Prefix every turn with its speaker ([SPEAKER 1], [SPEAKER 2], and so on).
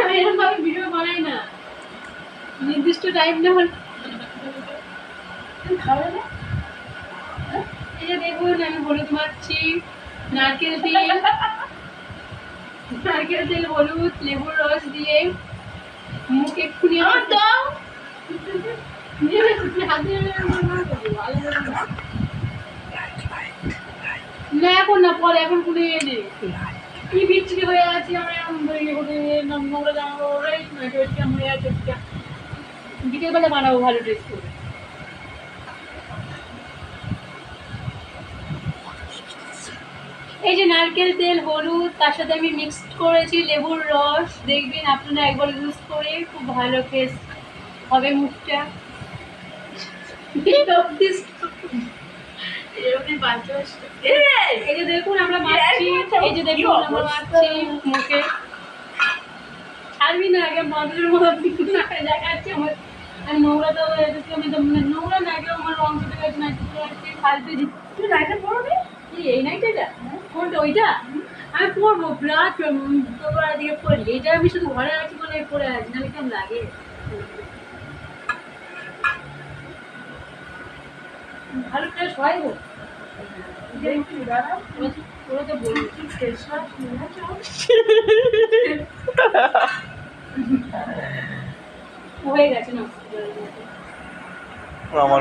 [SPEAKER 1] আমি এরকম ভাবে ভিডিও বানাই না, নির্দিষ্ট টাইম না হলে।
[SPEAKER 2] খাবে না?
[SPEAKER 1] এই যে দেখুন আমি হলুদ মাখছি, নারকেল তেল হলুদ লেবুর রস দিয়ে মুখ এক্ষুনি আমার দাও না, এখন না, পরে, এখন খুলে এনে কি বিচ্ছিরি হয়ে আছে আমার, নোংরা জামা কাপড় বিকেলবেলা বানাবো ভালো ড্রেস করে। এই যে নারকেল তেল হলুদ, তার সাথে আমি মিক্সড করেছি লেবুর রস, দেখবেন আপনারা একবার ইউজ করে খুব ভালো ফেস হবে মুখটা। এই যে দেখুন আমরা মাখছি, এই যে দেখুন আমরা মাখছি মুখে। ছাড়বি না, আগে মাদুরের মতো দেখাচ্ছি আমার, আর নোংরা তো আমি তো নোংরা না, কেউ আমার রং চটে গেছে না, ফালতু
[SPEAKER 2] তুই লাইটটা পড়বি?
[SPEAKER 1] এই নাইটা কোনটা? ওইটা আমি পরবো, রাত তোর দিকে পড়ি, এইটা আমি শুধু ঘরে আছি বলে পরে আছি, না কেমন লাগে। ভালো ফ্রেশ হয় গো, ওরা তো বলি হয়ে গেছে না।